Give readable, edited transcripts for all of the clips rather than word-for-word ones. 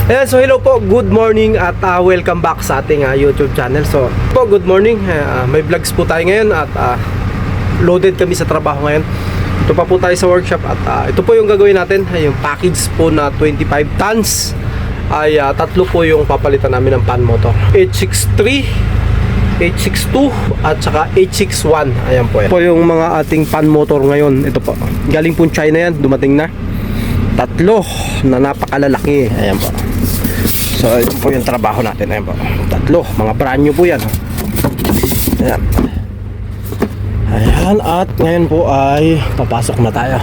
Ayan, so hello po, good morning at welcome back sa ating YouTube channel. So po, good morning, may vlogs po tayo ngayon at loaded kami sa trabaho ngayon. Ito pa po tayo sa workshop at ito po yung gagawin natin, yung package po na 25 tons ay tatlo po yung papalitan namin ng pan motor, 863, 862 at saka 861. Ayan po yan po yung mga ating pan motor ngayon. Ito po, galing po China yan, dumating na tatlo na napakalalaki. Ayan po. So ito po yung trabaho natin. Ayan po, tatlo, mga brand new po yan. Ayan. Ayan, at ngayon po ay papasok na tayo.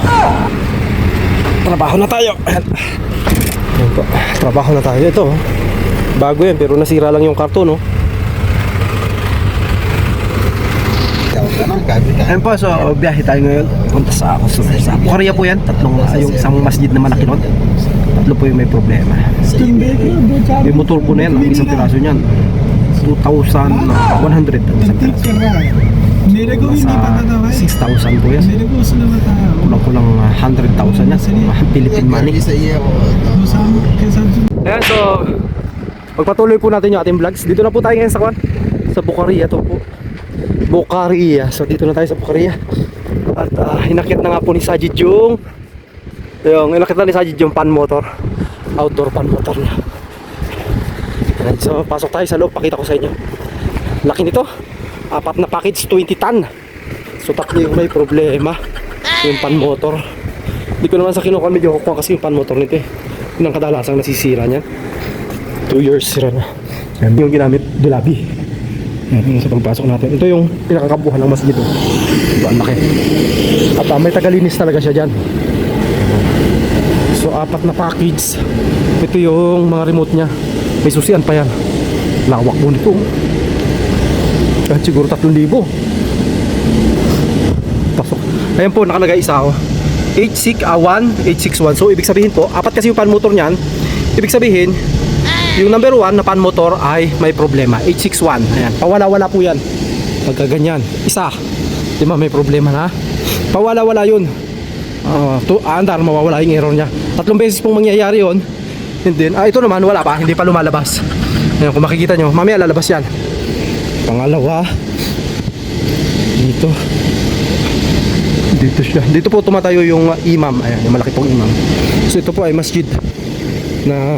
Trabaho na tayo. Ayan. Ayan po, trabaho na tayo. Ito, bago yan pero nasira lang yung karton, no? Ayan po, so biyahe tayo ngayon. Punta sa Korea po yan. Tatlong, yung isang masjid na malaki nun. Tatlo po yung may problema. Yung motor po na yan, isang piraso niyan 2,100 isang piraso. Nasa 6,000 po yan. Kulang-kulang 100,000 yan. Philippine money. Ayan, so pagpatuloy po natin yung ating vlogs. Dito na po tayo ngayon sa Kwan, sa Bukaria to po. Bukaria. So dito na tayo sa Bukaria. At hinakit na nga po ni Sajid yung hinakit na ni Sajid yung pan motor, outdoor pan motor niya. Ayan, so pasok tayo sa loob, pakita ko sa inyo. Laki nito, apat na package, 20 ton. So tatlo yung may problema, yung pan motor. Hindi ko naman sa kinukuha, medyo kukuha kasi yung pan motor nito eh. Yun ang kadalasang nasisira niyan. 2 years sira na. Yan yung ginamit, dulabi. Yan yung sa pagpasok natin. Ito yung pinakakabuhan ng masjid. Ito ang laki. At may tagalinis talaga siya dyan. So apat na package. Ito yung mga remote nya. May susian pa yan. Lawak mo nito. Kahit siguro 3,000. Pasok. Ayan po, nakalagay isa oh. 861, 861. So ibig sabihin po, apat kasi yung pan motor nyan. Ibig sabihin, yung number 1 na pan motor ay may problema, 861. Ayan, pawala-wala po yan. Pagka ganyan, isa, di ba may problema na? Pawala-wala yun. Andar, mawawala yung error nya. 3 beses pong mangyayari yun. And then, ito naman, wala pa, hindi pa lumalabas. Ayan, kung makikita nyo, mamaya lalabas yan. Pangalawa, dito siya. Dito po tumatayo yung imam. Ayan, yung malaki pong imam. So ito po ay masjid na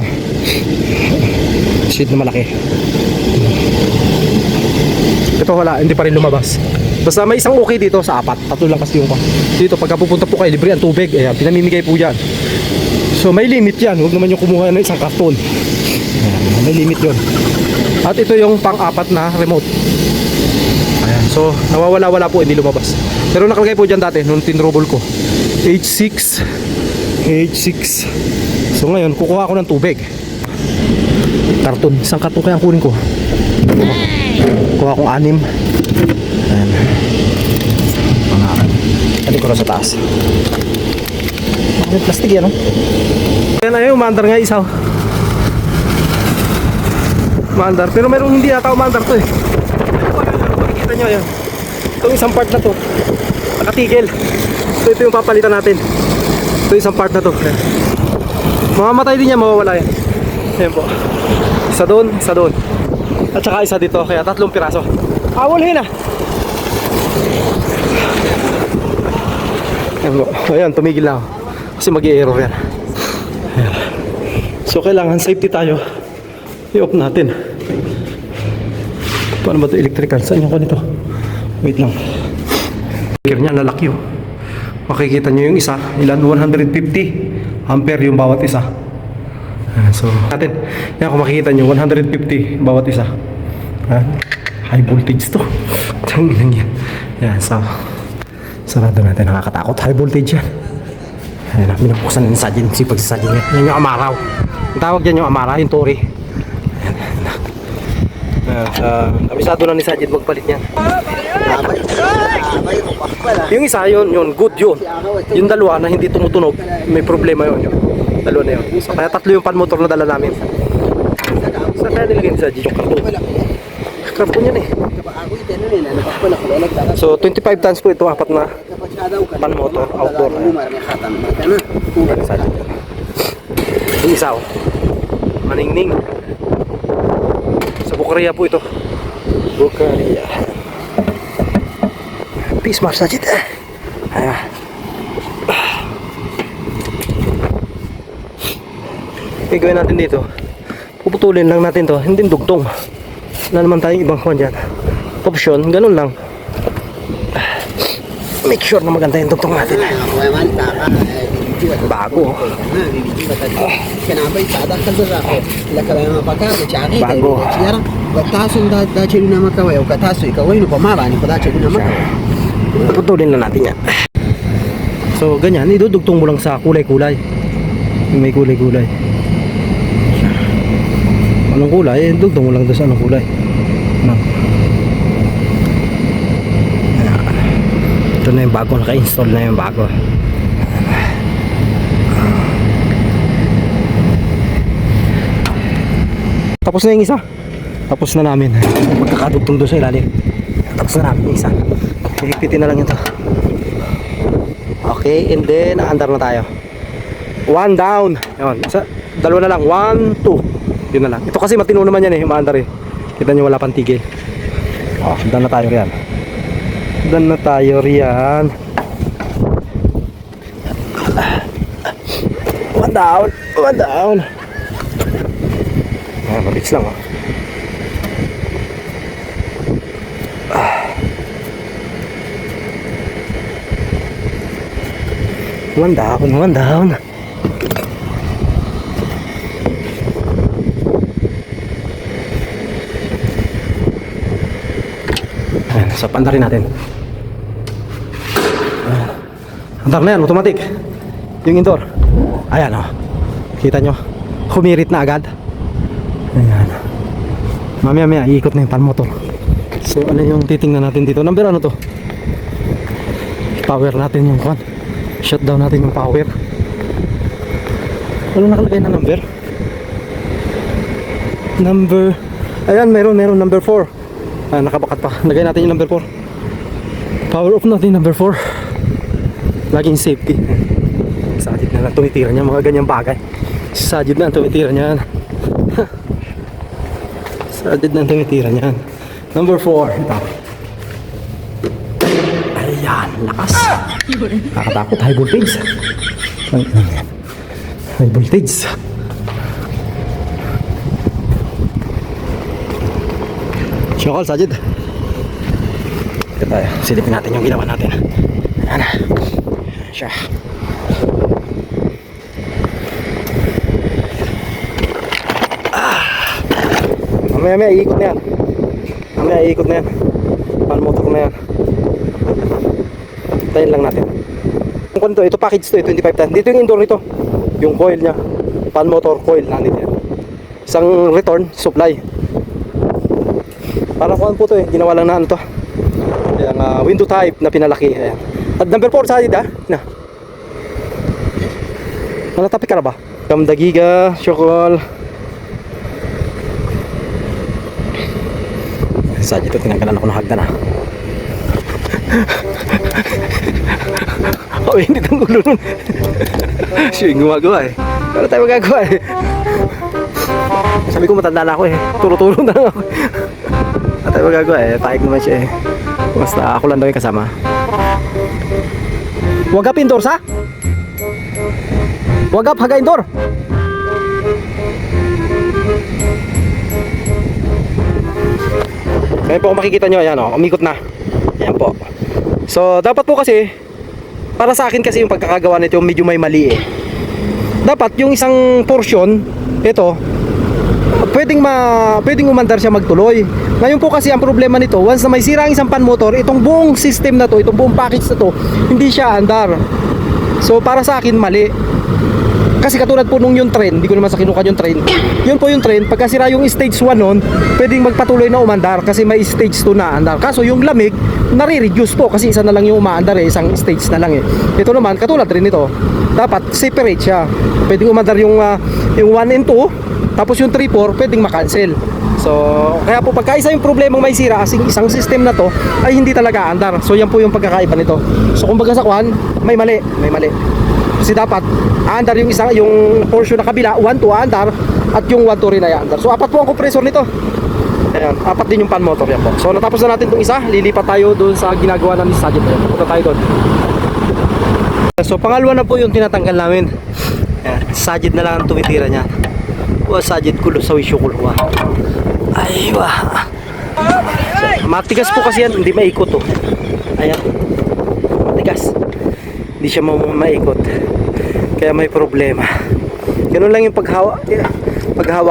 malaki. Ito wala, hindi pa rin lumabas. Basta may isang okay dito sa apat. Tatlo lang kasi yung pa. Dito pagka pupunta po kayo, libre ang tubig. Ayan, pinamimigay po yan. So may limit yan. Huwag naman yung kumuha ng isang karton. Ayan, may limit yun. At ito yung pang-apat na remote. Ayan, so nawawala-wala po, hindi lumabas. Pero nakalagay po dyan dati nung tinrobol ko, H6. So ngayon, kukuha ako ng tubig. Karton, isang karton kaya kunin ko. Kuha akong 6. Ayan. Pati ko na sa taas. May plastic yan, no? Ayan na yun, umandar nga isa. Umandar, pero mayroong hindi yata umandar to eh. Makikita nyo, ayan. Itong isang part na to, nakatigil. So ito yung papalitan natin. Ito isang part na to. Ayan. Mamamatay din yan, mawawala yan. Ayan po. Isa doon. At saka isa dito, kaya 3 piraso. Awalhin na. Ayan po. Ayan, tumigil na ako. Kasi mag-i-error yan. Ayan. So kailangan safety tayo. I-off natin. Paano ba ito electrical? Saan yung ko nito? Wait lang. Breaker niya, lalaki oh. Makikita nyo yung isa. Ilan? 150 ampere yung bawat isa. So natin, yan kung makikita nyo, 150 bawat isa. High voltage to. Tangin yan. Yan, so sarado natin, nakakatakot. High voltage yan. Ayan, pinapuksan ng Sajid. Sipag si Sajid yan. Yan yung amaraw. Ang tawag dyan yung amara, yung tori. Abisado na ni Sajid magpalit yan. Yung isa yun, good yun. Yung dalawa na hindi tumutunog, may problema yun. Dalawa na yun. So, kaya 3 yung pan motor na dala namin. Saan kaya nilagay ni Sajid yung karton? Karton yan eh. So 25 tons po ito, 4 na pan motor, outdoor. Yung isa oh. Maningning. Sa Bukaria po ito. Bukaria. Peace march Sajid. Ayan. Gagawin natin dito, puputulin lang natin to, hindi dugtong. Wala naman tayong ibang kwan dyan. Option, ganun lang. Make sure na maganda yung dugtong natin. Bago. Bago. Puputulin lang natin yan. So ganyan, idudugtong mo lang sa kulay-kulay. May kulay-kulay. Anong kulay? Dugtong mo lang doon sa anong kulay. Ano? Ito na yung bago, naka-install na yung bago. Tapos na yung isa. Tapos na namin. Magkakadugtong doon sa ilalim. Tapos na namin yung isa. Higpitin na lang ito. Okay, and then nakandar na tayo. 1 down. Yun. Dalawa na lang. 1, 2. Yun na lang. Ito kasi matino naman yan eh, umaandar eh. Kita nyo wala pang tigil. Oh, done na tayo riyan. Done na tayo riyan. 1 down. 1 down. Ah, mabilis lang oh. One down. Ayan, so pandarin natin. Andar na yan, automatic. Yung indoor. Ayan o. Kita nyo. Humirit na agad. Ayan. Mamaya iikot na yung pan-motor. So ano yung titingnan natin dito? Number ano to? Power natin yung kwan. Shutdown natin yung power. Wala nakalagay na number. Ayan, meron number 4. Nakabakat pa. Lagay natin yung number 4. Power off natin number 4. Laging safety. Sajid na lang tumitira niya mga ganyang bagay. Sajid na tumitira niyan. Sajid na tumitira niyan. Number 4. Ito. Ayan, lakas. Nakatakot, high voltage. High voltage. Syokol, Sajid. Ito tayo, silipin natin yung ginawa natin. Ayan na. Siya. Mamaya iikot na yan. Pan-motor na yan. Tayin lang natin. Ito package to, 25 ton. Dito yung indoor nito. Yung coil nya. Pan-motor coil nandito yan. Isang return supply. Parang kuhan po to eh. Ginawa lang na ano to. Yung window type na pinalaki. Ayan. At number 4 sa ha. Na. Manatapik ka na ba? Kamdagiga, Syokol. Sa dito tinanggalan ako ng hagdan ha. Oh, hindi tang ulo nun. Siya yung gumagawa eh. Wala tayo magagawa eh. Sabi ko matanda na ako eh. Turo-turo na lang ako. Wala tayo magagawa eh. Paik naman siya eh. Basta ako lang daw yung kasama. Wagap indoor sa? Wagap haga indoor. Ngayon po kung makikita nyo, ayan o, umikot na. Ayan po. So, dapat po kasi, para sa akin kasi yung pagkakagawa nito medyo may mali eh. Dapat yung isang portion, ito, pwedeng umandar siya magtuloy. Ngayon po kasi ang problema nito, once na may sira ang isang pan motor, itong buong system na to, itong buong package na to, hindi siya andar. So, para sa akin, mali. Kasi katulad po nung yung train, hindi ko naman sa kinukan yung train. Yun po yung train, pagka sira yung stage 1 nun, pwedeng magpatuloy na umandar kasi may stage 2 na andar. Kaso yung lamig, nare-reduce po kasi isa na lang yung umaandar eh, isang stage na lang eh. Ito naman, katulad rin ito, dapat separate siya. Pwedeng umandar yung 1 and 2, tapos yung 3, 4, pwedeng makancel. So, kaya po pagka isa yung problemang may sira kasi isang system na to ay hindi talaga andar. So, yan po yung pagkakaiba nito. So, kumbaga sa kwan, may mali. Kasi dapat aandar yung portion na kabila, 1, 2 aandar, at yung 1 to rin ay under. So apat po ang compressor nito. Ayan, apat din yung pan motor yan po. So natapos na natin itong isa, lilipat tayo doon sa ginagawa namin sa Sajid. Punta tayo doon. So pangalawa na po yung tinatanggal namin. Ayan, Sajid na lang ang tumitira niya. Wa Sajid kulo sa wisyo kulo. Ay wah. So, matigas po kasi yan, hindi maikot oh. Ayan. Matigas. Hindi siya maikot. Kaya may problema. Ganun lang yung paghawak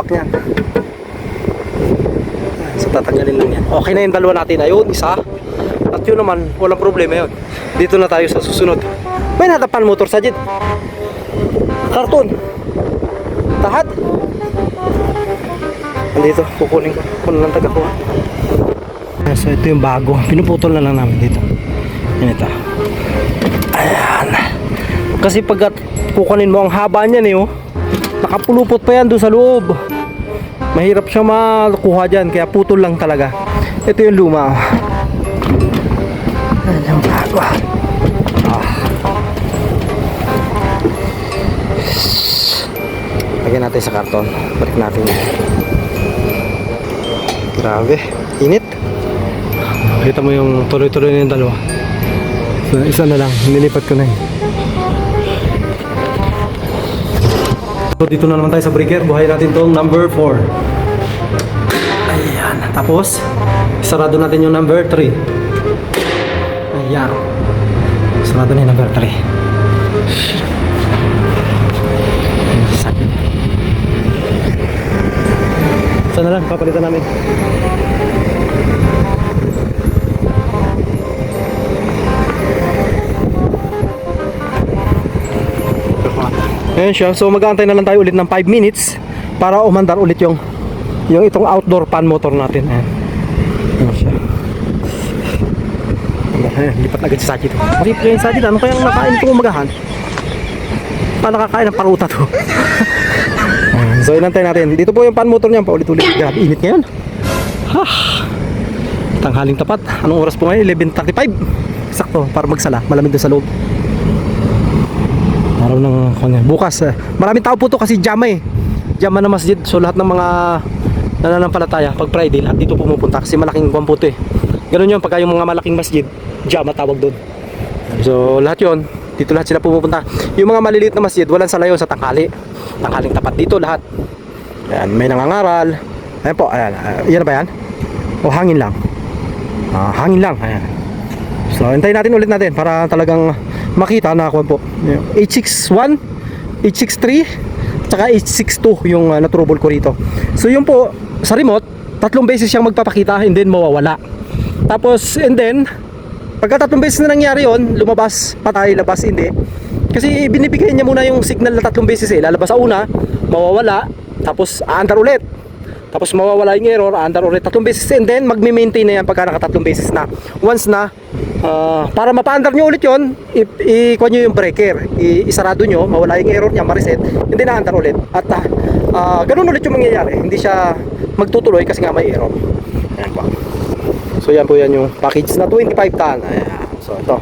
niyan. So tatanggalin lang yan. Okay na yung dalawa natin. Ayun, isa. At yun naman, walang problema yun. Dito na tayo sa susunod. May natapan motor Sajid. Karton. Tahat. Andito, kukunin ko. Kunin lang taga ko. So ito yung bago. Pinuputol na lang namin dito. Yan ito. Ayan. Kasi pag kukunin mo ang haba niyan eh oh. Nakapulupot pa yan doon sa loob. Mahirap siya makuha dyan. Kaya putol lang talaga. Ito yung luma. Ayan yung bago. Lagyan natin sa karton. Balik natin. Grabe. Init. Kita mo yung tuloy-tuloy na yung dalawa. So, isa na lang. Nilipat ko na yun. So dito na naman tayo sa breaker. Buhayin natin tong number 4. Ayan. Tapos sarado natin yung number 3. Ayan. Sarado na yung number 3. Sana lang papalitan namin. Ayan siya. So mag-aantay na lang tayo ulit ng 5 minutes para umandar ulit yung itong outdoor pan motor natin. Ayan. Ayan siya. Ayan, lipat na agad si Sajid. Marip ko yung Sajid. Ano kayang nakain itong umagahan? Paano nakakain ng paruta to? Ayan. So inantay natin. Dito po yung pan motor niya. Paulit-ulit. Grabe init ngayon. Tanghaling tapat. Anong oras po ngayon? 11:35. Sakto para magsala. Malamig doon sa loob. Araw ng bukas maraming tao po to kasi jama eh. Jama na masjid. So lahat ng mga nananampalataya pag Friday lahat dito pumupunta kasi malaking kuwan po to eh. Ganun yun pagka yung mga malaking masjid jama tawag doon. So lahat yun dito lahat sila pumupunta. Yung mga maliliit na masjid walang salayon sa tanghali. Tanghaling tapat dito lahat. Ayan, may nangangaral. Ayan po. Ayan, yan na ba yan? O hangin lang. Hangin lang. Ayan. So hintayin natin ulit natin para talagang makita na ako po 861, 863 tsaka 862 yung na-trouble ko rito. So yun po sa remote 3 beses siyang magpapakita and then mawawala. Tapos and then pagka 3 beses na nangyari yon, lumabas patay, labas hindi. Kasi binibigay niya muna yung signal na 3 beses eh. Lalabas sa una, mawawala, tapos aandar ulit. Tapos mawawala yung error, aandar ulit 3 beses and then magme-maintain na yan pagka naka 3 beses na. Once na para mapaandar nyo ulit yun, ikuha nyo yung breaker, isarado nyo, mawala yung error niya, ma-reset, hindi na-andar ulit. At ganun ulit yung mangyayari, hindi siya magtutuloy kasi nga may error. Ayan po. So yan po yan yung package na 25 ton. Ayan. So ito,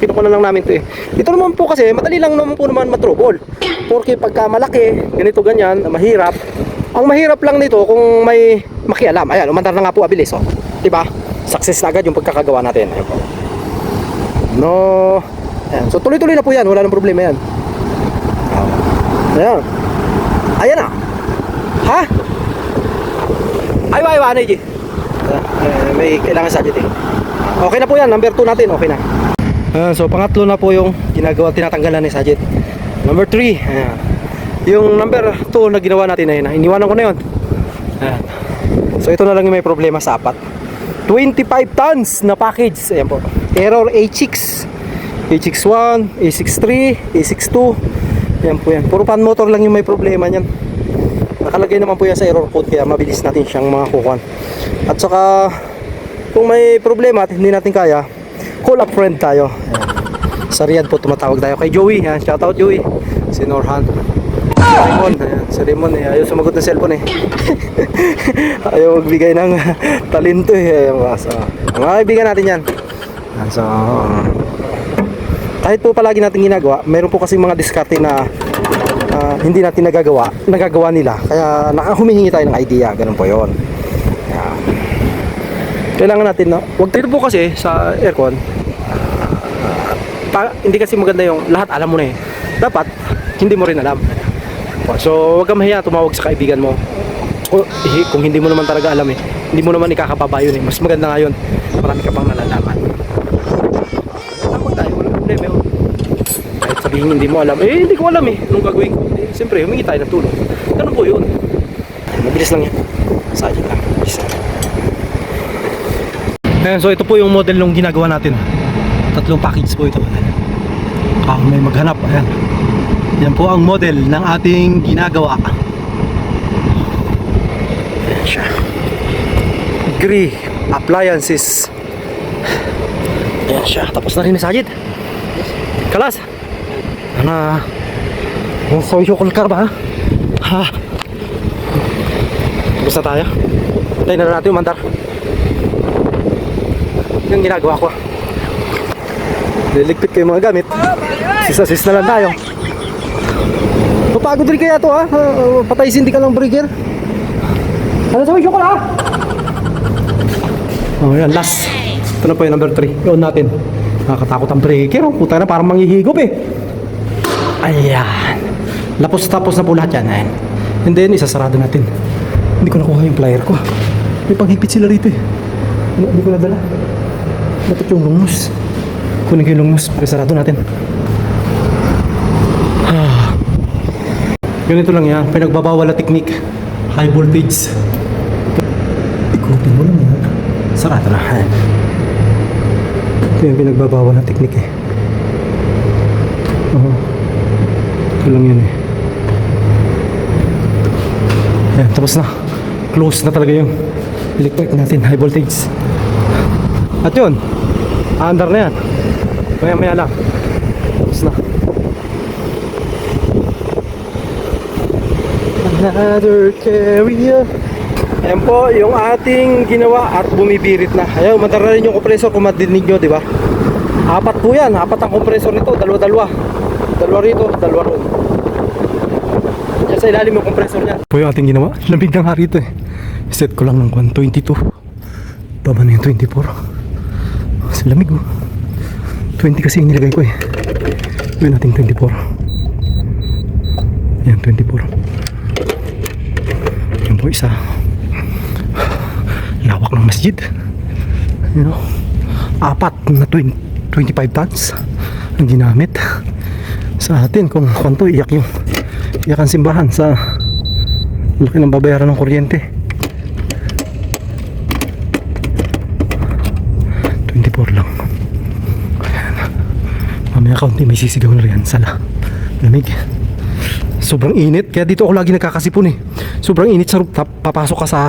pinukuha na lang namin ito eh. Ito naman po kasi, madali lang naman po naman matrouble. Porque pagka malaki, ganito ganyan, mahirap. Ang mahirap lang nito kung may makialam. Ayan, umandar na nga po abilis. Oh. Diba? Success na agad yung pagkakagawa natin. Ayan po. No. Ayan. So tuloy-tuloy na po yan. Wala nang problema yan. Ayan. Ayan na. Ha? Ay, ano yun? May kailangan sa dito. Okay na po yan. Number 2 natin. Okay na. Ayan. So pangatlo na po yung ginagawa, tinatanggalan ni Sajid. Number 3. Ayan. Yung number 2 na ginawa natin na yun. Iniwanan ko na yun. Ayan. So ito na lang yung may problema sa apat. 25 tons na package. Ayan po. Error A6, A61, A63, A62. Ayan po yan. Puro pan motor lang yung may problema niyan. Nakalagay naman po yan sa error code kaya mabilis natin siyang makakuha. At saka kung may problema at hindi natin kaya, call up friend tayo. Ayan. Sa Riyadh po tumatawag tayo kay Joey. Ayan. Shoutout Joey. Si Norhan. Si Raymond. Ayan. Si Raymond eh. Ayaw sumagot ng cellphone eh. Ayaw magbigay ng talento eh. So, mga kaibigan natin yan. So, kahit po palagi natin ginagawa, meron po kasing mga diskarte na hindi natin nagagawa nila. Kaya humihingi tayo ng idea, ganun po yun. Kaya, kailangan natin, no? Wag dito po kasi sa aircon, hindi kasi maganda yung lahat alam mo na eh. Dapat, hindi mo rin alam. So, wag kang mahiya tumawag sa kaibigan mo. Kung hindi mo naman talaga alam eh, hindi mo naman ikakapaba yun eh. Mas maganda nga yun, marami ka pang nalalaman. Tawag tayo, walang problema yun. Kahit sabihin hindi mo alam, eh hindi ko alam eh, anong gagawin ko? Eh, siyempre, humingi tayo ng tulong. Ganun po yun. Mabilis lang yan. Sayang lang. Ayan, so ito po yung model ng ginagawa natin. 3 package po ito. May maghanap. Ayan. Yan po ang model ng ating ginagawa. Ayan siya. Gree appliances. Ayan siya. Tapos na rin ni Sajid. Kalas. So yukol ka ba? Ha? Tapos na tayo. Tayo na natin umandar. Yung ginagawa ko. Liligpit ko yung mga gamit. Sis na lang tayo. Mapagod rin kaya to ha. Patay hindi ka ng breaker. Ano sa wisyo ko na? Oh yan, last. Ito na po yung number 3. Yun natin. Nakakatakot ang breaker. Oh. Puta na parang manghihigop eh. Ayan. Tapos na po lahat yan. Ayan. And then isasarado natin. Hindi ko nakuha yung plier ko. May panghigpit sila rito eh. Hindi ko nadala. Dapat yung lungos. Kunin ko yung lungos. Isarado natin. Ganito lang yan. Pinagbabawal na technique. High voltage. Ikupin mo lang yan. Sarado na. Ito yung pinagbabawal na technique eh. Ito lang yun eh. Ayan, tapos na. Close na talaga yung electric natin. High voltage. At yun, under na yan. Maya lang. Tapos na. Another carrier. Ayan po yung ating ginawa at bumibirit na. Ayan, umandar na rin yung compressor kung madinig nyo, diba? 4 po yan. 4 ang compressor nito. Dalawa rito, dalawa ron. Yan sa ilalim yung compressor niya. Po yung ating ginawa. Lamig na nga rito eh. Set ko lang ng 122. Baba na yung 24. Kasi lamig oh. 20 kasi yung nilagay ko eh. Gawin natin 24. Yan, 24. Yan po isa. Lawak ng masjid. You know, 4 na 25 tons ang ginamit. Sa atin kung kwanto iyak ang simbahan sa laki ng babayaran ng kuryente. 24 lang. Ayan. Mamaya kaunti may sisigaw na rin. Sala. Lamig. Sobrang init. Kaya dito ako lagi nagkakasipon eh. Sobrang init sa rooftop. Papasok ka sa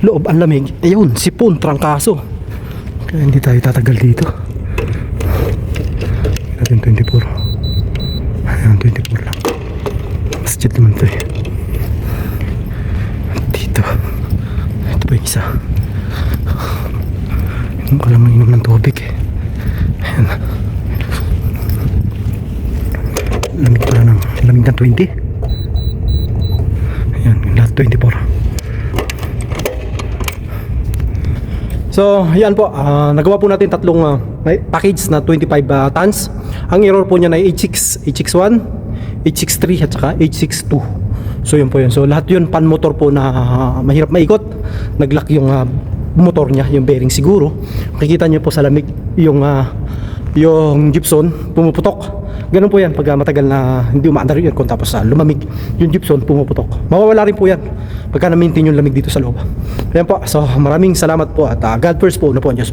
loob. Ang lamig. Ayun. Sipon. Trangkaso. Kaya hindi tayo tatagal dito. Natin 24. Ayan. 24 lang. Masjid naman ito eh. Dito. Ito pa yung isa. Hindi ko lang mainom ng tubig eh. Ayan. Lamig pala ng 20. Ayan, lahat 24. So, yan po. Nagawa po natin 3 package na 25 tons. Ang error po niya na H61, H63 at saka H62. So, yun po yun. So, lahat yun pan-motor po na mahirap maikot. Nag-lock yung motor niya, yung bearing siguro. Makikita niyo po sa lamig yung gypsum pumuputok. Ganun po yan pag matagal na hindi umaandar yung aircon tapos lumamig yung gypsum pumuputok. Mawawala rin po yan pagka na-maintain yung lamig dito sa loob. Ayan po. So maraming salamat po at God first po na po ang Diyos.